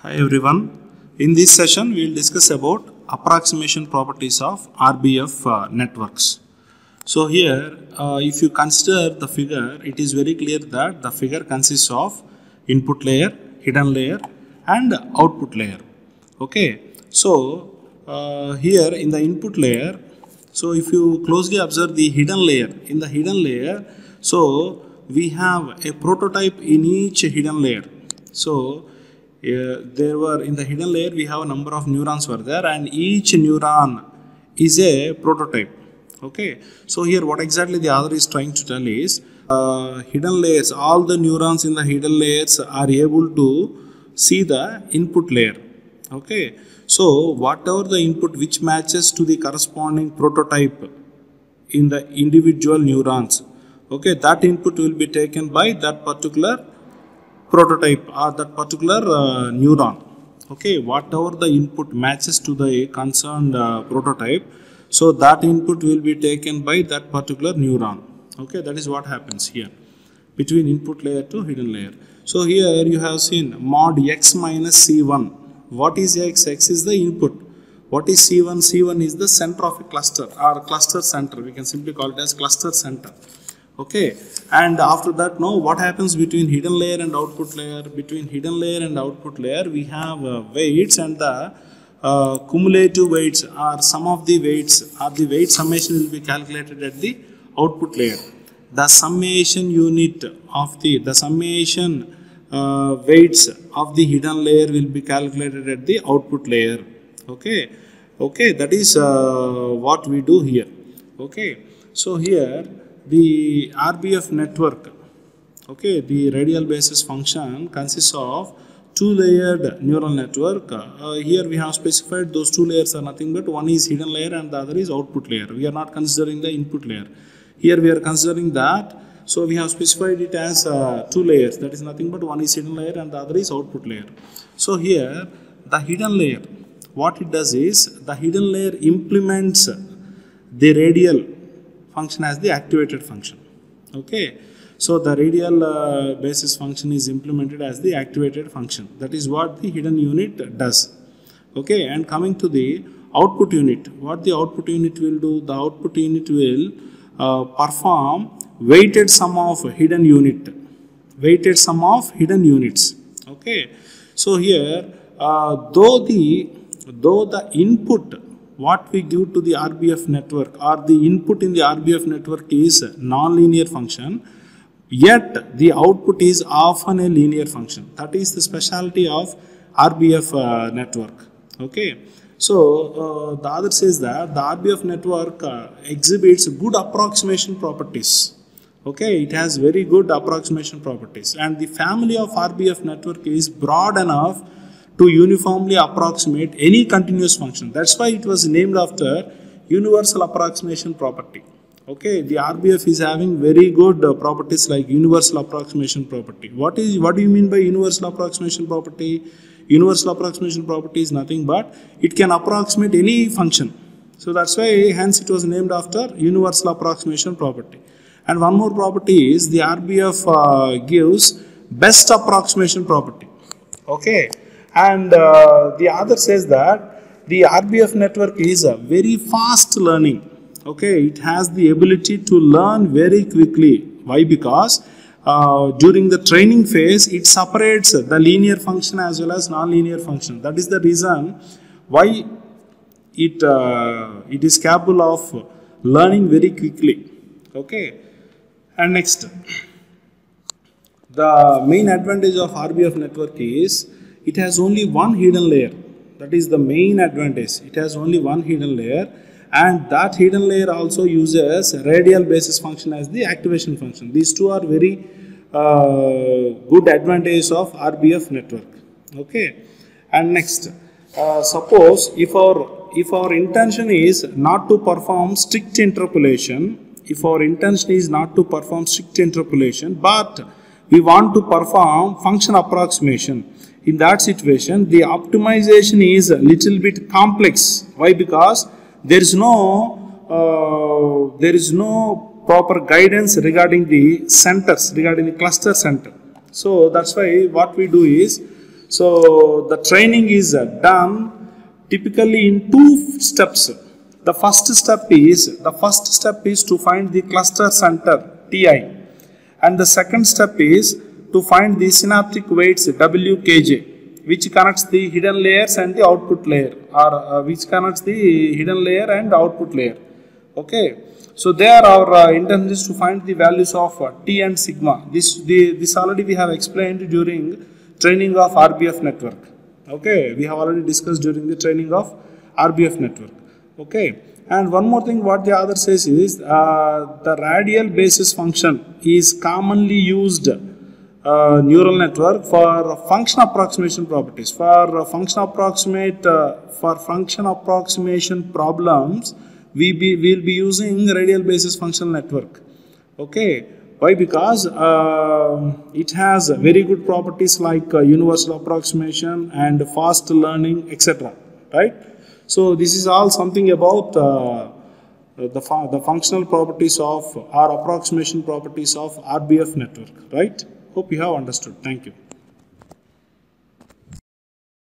Hi everyone. In this session we will discuss about approximation properties of RBF networks. So here if you consider the figure, it is very clear that the figure consists of input layer, hidden layer and output layer. Okay. So here in the input layer, so if you closely observe the hidden layer, in the hidden layer, so we have a prototype in each hidden layer. So there were in the hidden layer we have a number of neurons were there, and each neuron is a prototype. Okay, so here what exactly the author is trying to tell is hidden layers, all the neurons in the hidden layers are able to see the input layer. Okay, so whatever the input which matches to the corresponding prototype in the individual neurons, okay, that input will be taken by that particular prototype or that particular neuron. Okay, whatever the input matches to the concerned prototype, so that input will be taken by that particular neuron. Okay, that is what happens here between input layer to hidden layer. So here you have seen mod x minus c1. What is x? X is the input. What is c1? C1 is the center of a cluster or cluster center. We can simply call it as cluster center. Okay, and after that, now what happens between hidden layer and output layer? Between hidden layer and output layer, we have weights, and the cumulative weights or sum of the weights or the weight summation will be calculated at the output layer. The summation unit of the summation weights of the hidden layer will be calculated at the output layer. Okay, okay, that is what we do here. Okay, so here the RBF network, okay, the radial basis function consists of two-layered neural network. Here we have specified those two layers are nothing but one is hidden layer and the other is output layer. We are not considering the input layer. Here we are considering that, so we have specified it as two layers, that is nothing but one is hidden layer and the other is output layer. So here the hidden layer, what it does is the hidden layer implements the radial function as the activated function. Okay, so the radial basis function is implemented as the activated function. That is what the hidden unit does. Okay, and coming to the output unit, what the output unit will do? The output unit will perform weighted sum of hidden unit, weighted sum of hidden units. Okay, so here though the input what we give to the RBF network or the input in the RBF network is non-linear function, yet the output is often a linear function. That is the specialty of RBF network. Okay, so the other says that the RBF network exhibits good approximation properties. Okay, it has very good approximation properties, and the family of RBF network is broad enough to uniformly approximate any continuous function. That's why it was named after universal approximation property. Okay, the RBF is having very good properties like universal approximation property. What do you mean by universal approximation property? Universal approximation property is nothing but it can approximate any function. So that's why hence it was named after universal approximation property. And one more property is the RBF gives best approximation property. Okay. And the author says that the RBF network is a very fast learning. Okay, it has the ability to learn very quickly. Why? Because during the training phase, it separates the linear function as well as non-linear function. That is the reason why it is capable of learning very quickly. Okay, and next, the main advantage of RBF network is it has only one hidden layer. That is the main advantage. It has only one hidden layer, and that hidden layer also uses radial basis function as the activation function. These two are very good advantages of RBF network. Okay, and next, suppose if our intention is not to perform strict interpolation, but we want to perform function approximation. In that situation, the optimization is a little bit complex. Why? Because there is no proper guidance regarding the centers, regarding the cluster center. So that's why what we do is, So the training is done typically in two steps. The first step is to find the cluster center TI, and the second step is to find the synaptic weights WKJ, which connects the hidden layers and the output layer, or which connects the hidden layer and output layer. Okay, so there our intention is to find the values of T and sigma. This already we have explained during training of RBF network. Okay, we have already discussed during the training of RBF network. Okay, and one more thing what the author says is the radial basis function is commonly used neural network for function approximation properties. For function approximation problems, we will be using radial basis functional network. Okay, why? Because it has very good properties like universal approximation and fast learning, etc. Right? So this is all something about the functional properties of or approximation properties of RBF network. Right? Hope you have understood. Thank you.